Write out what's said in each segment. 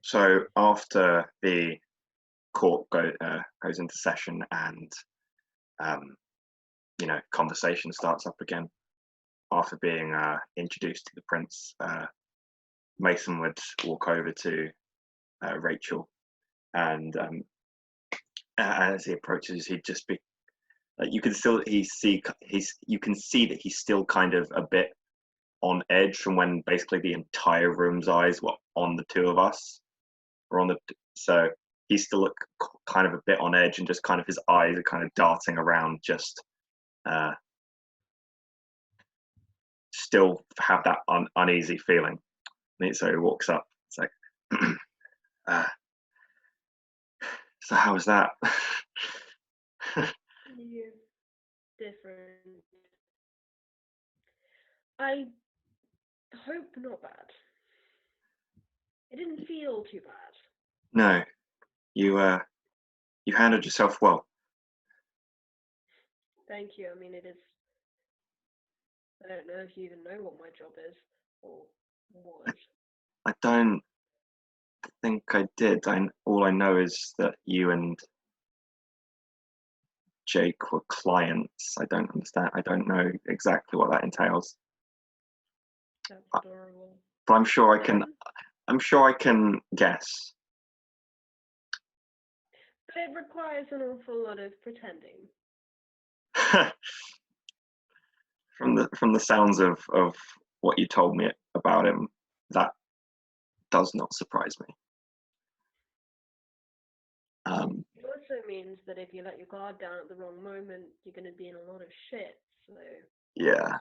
So after the court goes into session and um, conversation starts up again, after being introduced to the prince, Mason would walk over to Rachel, and as he approaches, he'd just be like, you can still you can see that he's still kind of a bit on edge from when basically the entire room's eyes were on the two of us, or on the so he's still kind of a bit on edge, and just kind of his eyes are kind of darting around, just uh, still have that uneasy feeling. And so he walks up. It's like, uh, so how was that? You different. I hope not bad. It didn't feel too bad. No, you handled yourself well. Thank you. I mean, it is. I don't know if you even know what my job is or was. I don't think I did. All I know is that you and Jake were clients. I don't understand. I don't know exactly what that entails. That's But adorable. I'm sure I can. Um, I'm sure I can guess. but it requires an awful lot of pretending. From the sounds of what you told me about him, that does not surprise me. Um, It also means that if you let your guard down at the wrong moment, you're going to be in a lot of shit. So yeah,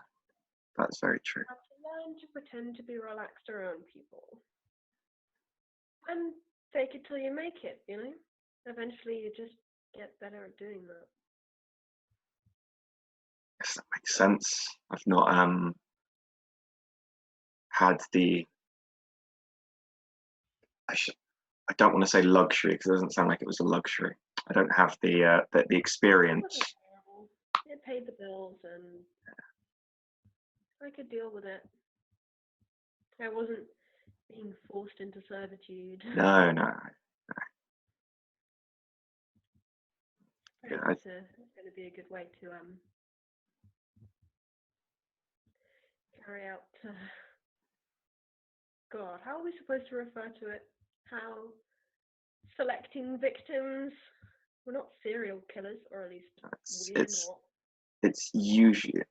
that's very true. you have to learn to pretend to be relaxed around people and fake it till you make it. Eventually, you just get better at doing that. Yes, that makes sense. I've not had the. I don't want to say luxury because it doesn't sound like it was a luxury. I don't have the It experience. wasn't terrible. It paid the bills, and I could deal with it. I wasn't being forced into servitude. No, no. Perhaps I, it's going to be a good way to carry out. God, how are we supposed to refer to it? How selecting victims? We're not serial killers, or at least it's we're it's not. it's usually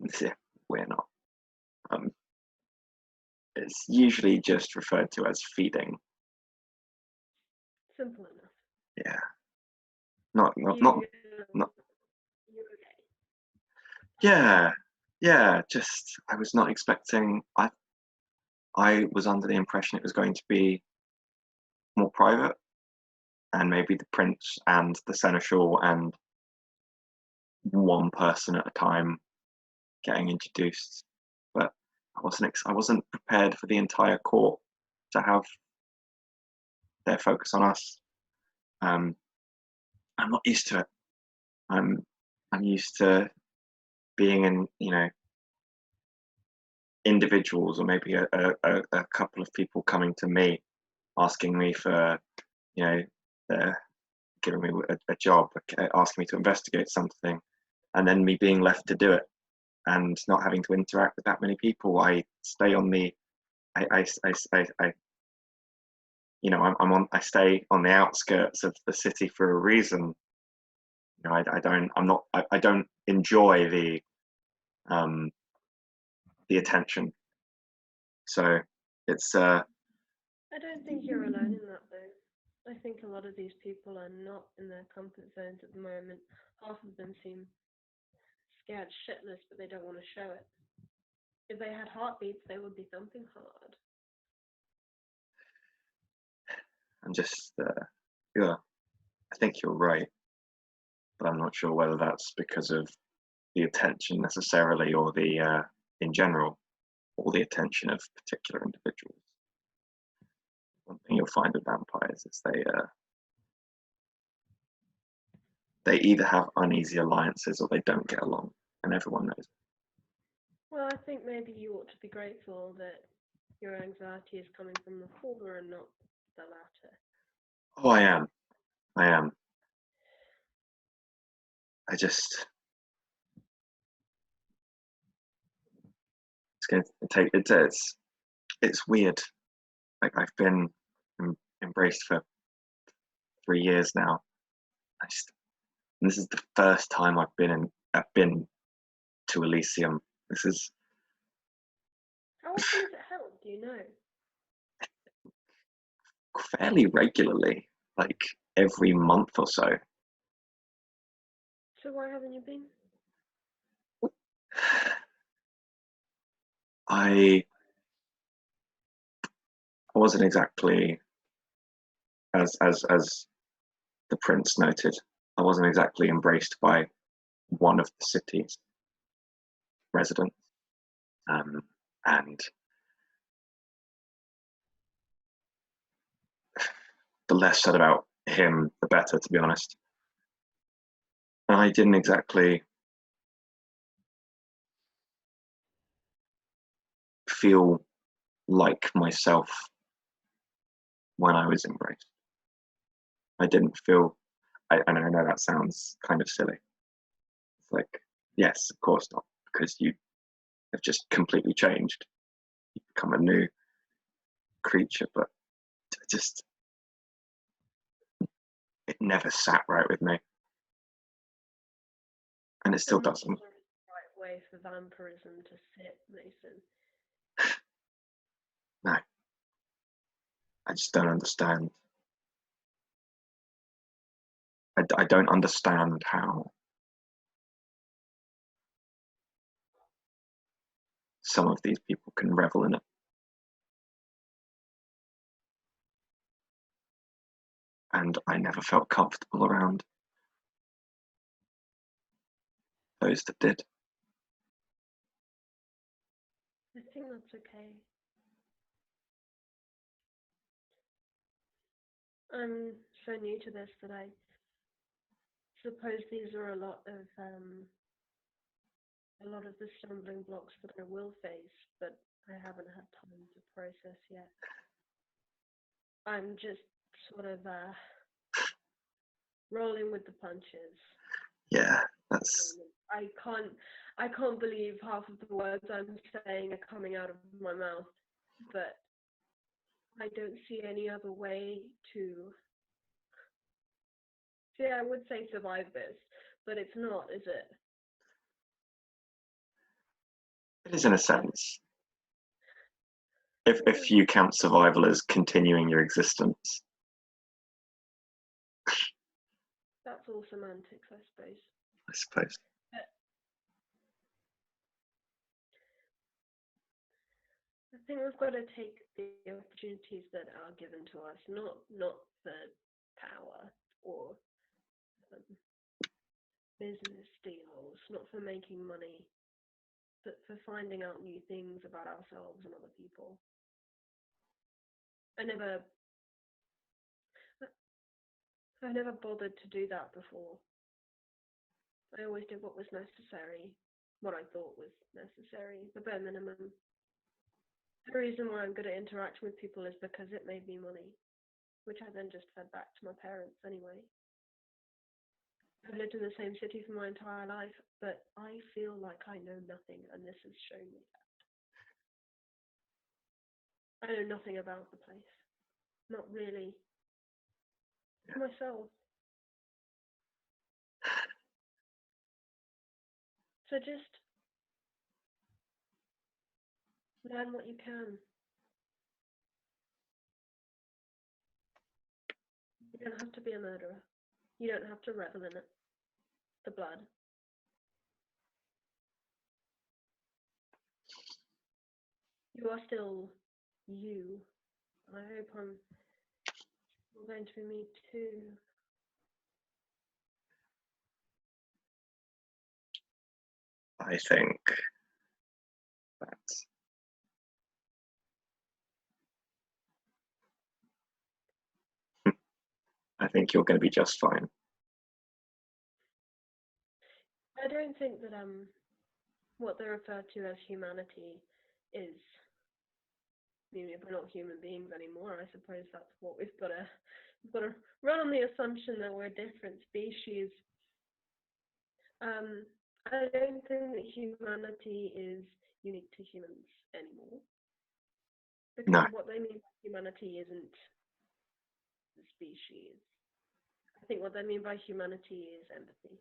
we're not. Um, it's usually just referred to as feeding. Simple enough. Yeah, not not not You, not. you're okay. Yeah, yeah. Just I was not expecting. I was under the impression it was going to be more private, and maybe the prince and the seneschal and one person at a time getting introduced. But I wasn't prepared for the entire court to have their focus on us. Um, I'm not used to it. I'm I'm used to being in individuals, or maybe a couple of people coming to me asking me for you know uh, giving me a job, asking me to investigate something, and then me being left to do it and not having to interact with that many people. I stay on the I I'm on I stay on the outskirts of the city for a reason. I don't I'm not I don't enjoy um the attention. So it's I don't think you're alone in that, though. I think a lot of these people are not in their comfort zones at the moment. Half of them seem scared shitless, but they don't want to show it. If they had heartbeats, they would be thumping hard. I'm just yeah, I think you're right, but I'm not sure whether that's because of the attention necessarily, or the in general, or the attention of particular individuals. One thing you'll find with vampires is they either have uneasy alliances or they don't get along, and everyone knows. Well, I think maybe you ought to be grateful that your anxiety is coming from the former and not the latter. Oh, I am. I am. I just. It's going to take. It's weird. Like I've been embraced for 3 years now. And this is the first time I've been to Elysium. This is How often is it held? Do you know? fairly regularly, like every month or so. So why haven't you been? I wasn't exactly, as the prince noted, I wasn't exactly embraced by one of the city's residents, and the less said about him, the better, to be honest. And I didn't exactly feel like myself when I was embraced. I didn't feel, and I know that sounds kind of silly. It's like, yes, of course not, because you have just completely changed. You become a new creature, but just, it never sat right with me. And it still I'm not doesn't. sure it's the right way for vampirism to sit, Mason. No, I just don't understand. I don't understand how some of these people can revel in it. And I never felt comfortable around those that did. I think that's okay. I'm so new to this that I suppose these are a lot of the stumbling blocks that I will face, but I haven't had time to process yet. I'm just sort of rolling with the punches. Yeah, that's. I can't I can't believe half of the words I'm saying are coming out of my mouth, but I don't see any other way to. See, I would say survive this, but it's not, is it? It is in a sense. If you count survival as continuing your existence, That's all semantics, I suppose. I suppose. But I think we've got to take the opportunities that are given to us, not for power or um, business deals, not for making money, but for finding out new things about ourselves and other people. I never, I never bothered to do that before. I always did what was necessary, what I thought was necessary, the bare minimum. The reason why I'm good at interacting with people is because it made me money, which I then just fed back to my parents anyway. I've lived in the same city for my entire life, but I feel like I know nothing, and this has shown me that. I know nothing about the place. Not really. Myself. So just learn what you can. You don't have to be a murderer. You don't have to revel in it. The blood. You are still you. I hope I'm going to be me too. I think that I think you're going to be just fine. I don't think that what they refer to as humanity is mean, if we're not human beings anymore, I suppose that's what we've got to run on the assumption that we're a different species. I don't think that humanity is unique to humans anymore, because No, what they mean by humanity isn't the species. I think what they mean by humanity is empathy.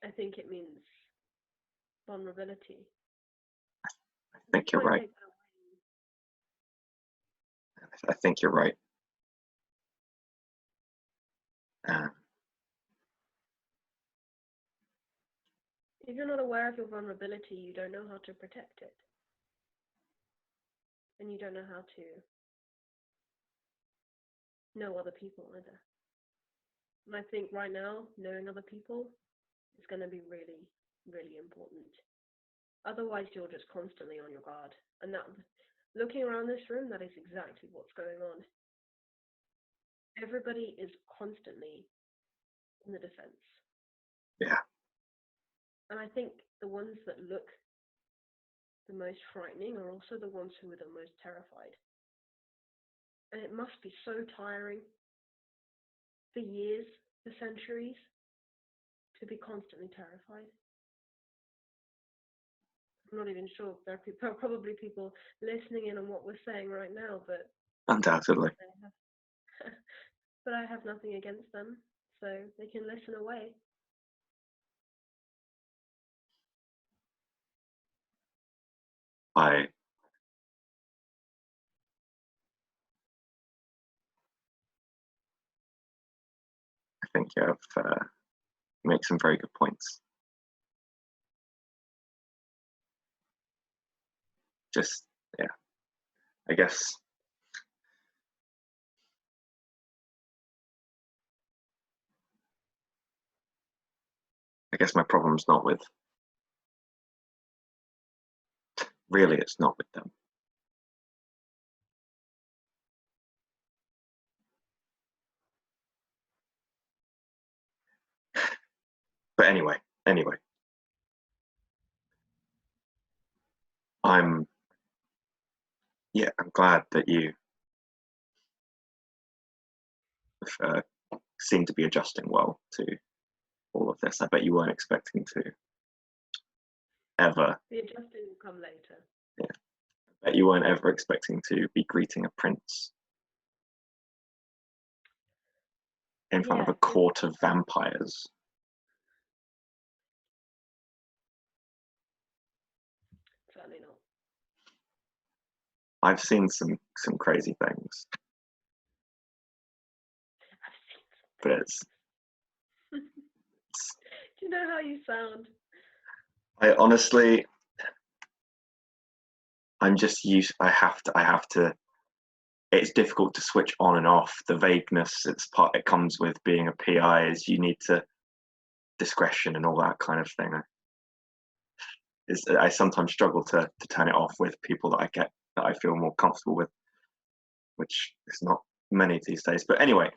I think it means vulnerability. I think you're right. I think you're right. If you're not aware of your vulnerability, you don't know how to protect it. And you don't know how to know other people either. And I think right now, knowing other people is going to be really, really important. Otherwise, you're just constantly on your guard. And that, looking around this room, that is exactly what's going on. Everybody is constantly in the defense. Yeah. And I think the ones that look the most frightening are also the ones who are the most terrified. And it must be so tiring for years, for centuries, to be constantly terrified. I'm not even sure if there are probably people listening in on what we're saying right now, but Undoubtedly. but I have nothing against them, so they can listen away. I think you have make some very good points. Just, yeah, I guess my problem's not with, really, it's not with them. But anyway, I'm glad that you seem to be adjusting well to all of this. I bet you weren't expecting to ever. The adjusting will come later. Yeah. I bet you weren't ever expecting to be greeting a prince in front of a court of vampires. Certainly not. I've seen some crazy things. But it's Do you know how you sound? I honestly, I'm just used. I have to. It's difficult to switch on and off. The vagueness. It comes with being a PI. Is you need to discretion and all that kind of thing. I sometimes struggle to turn it off with people that I feel more comfortable with, which is not many these days. But anyway,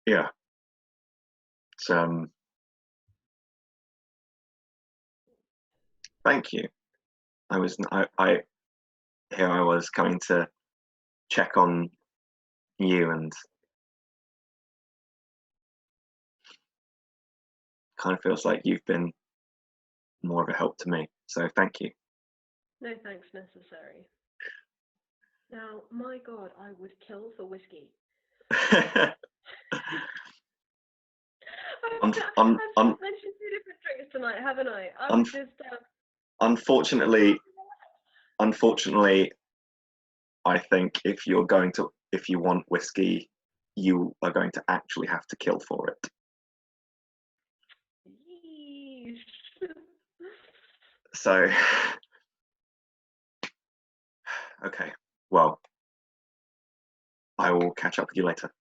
yeah. So, thank you. I was coming to check on you, and kind of feels like you've been more of a help to me. So thank you. No thanks necessary. Now, my God, I would kill for whiskey. I've mentioned 2 different drinks tonight, haven't I? Unfortunately, I think if you want whiskey, you are going to actually have to kill for it. Yeesh. So, okay, well, I will catch up with you later.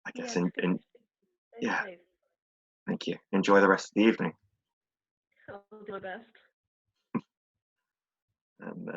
I guess yeah. Safe. Thank you. Enjoy the rest of the evening. I'll do my best. And